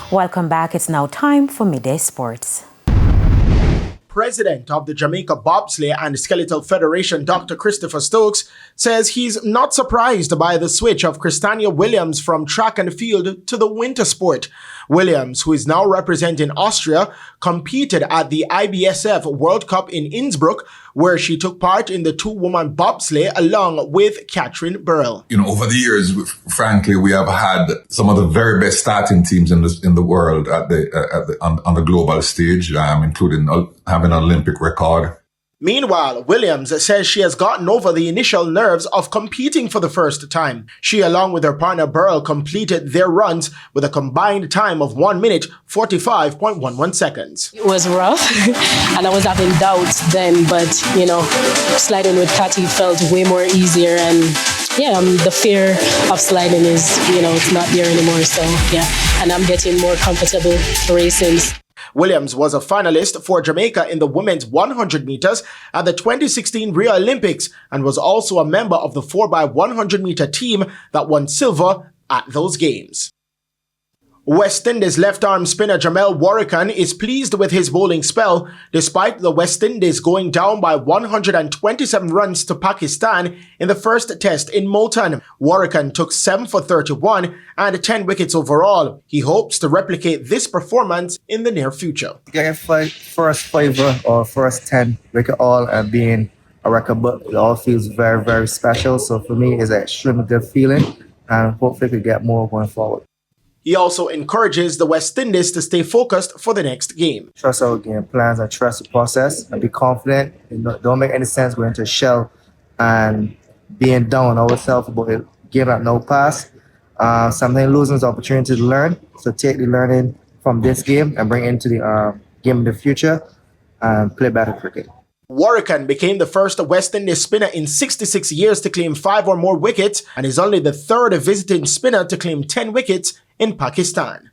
Welcome back. It's now time for Midday Sports. President of the Jamaica Bobsleigh and Skeletal Federation, Dr. Christopher Stokes, says he's not surprised by the switch of Christania Williams from track and field to the winter sport. Williams, who is now representing Austria, competed at the IBSF World Cup in Innsbruck, where she took part in the two-woman bobsleigh along with Catherine Burrell. Over the years, frankly, we have had some of the very best starting teams in the world on the global stage, including having an Olympic record. Meanwhile, Williams says she has gotten over the initial nerves of competing for the first time. She, along with her partner Burrell, completed their runs with a combined time of 1 minute, 45.11 seconds. It was rough, and I was having doubts then, but, sliding with Cathy felt way more easier, and the fear of sliding is, it's not there anymore, so, and I'm getting more comfortable racing. Williams was a finalist for Jamaica in the women's 100 meters at the 2016 Rio Olympics and was also a member of the 4x100 meter team that won silver at those games. West Indies left-arm spinner Jamel Warrican is pleased with his bowling spell, despite the West Indies going down by 127 runs to Pakistan in the first test in Multan. Warrican took 7 for 31 and 10 wickets overall. He hopes to replicate this performance in the near future. Getting first 5 or first 10 wicket all and being a record book, it all feels very, very special. So for me, it's an extremely good feeling, and hopefully we could get more going forward. He also encourages the West Indies to stay focused for the next game. Trust our game plans and trust the process and be confident. It don't make any sense going into a shell and being down ourselves about a game that no pass. Sometimes losing is an opportunity to learn. So take the learning from this game and bring it into the game in the future and play better cricket. Warrican became the first West Indies spinner in 66 years to claim 5 or more wickets and is only the third visiting spinner to claim 10 wickets in Pakistan.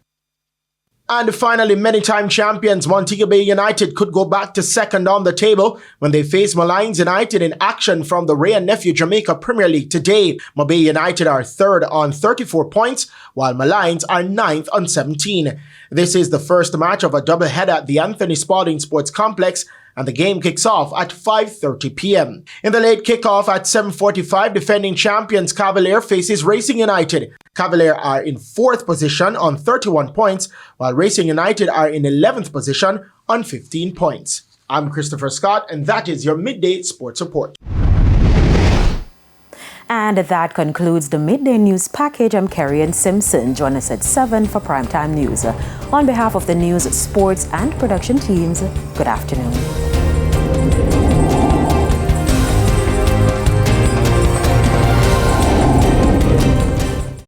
And finally, many-time champions Montego Bay United could go back to second on the table when they face Malines United in action from the Ray and Nephew Jamaica Premier League today. Bay United are third on 34 points, while Malines are ninth on 17. This is the first match of a doubleheader at the Anthony Spalding Sports Complex, and the game kicks off at 5:30 p.m. In the late kickoff at 7:45, defending champions Cavalier faces Racing United. Cavalier are in 4th position on 31 points, while Racing United are in 11th position on 15 points. I'm Christopher Scott, and that is your Midday Sports Report. And that concludes the Midday News Package. I'm Kerry-Ann Simpson. Join us at 7 for Primetime News. On behalf of the news, sports, and production teams, good afternoon.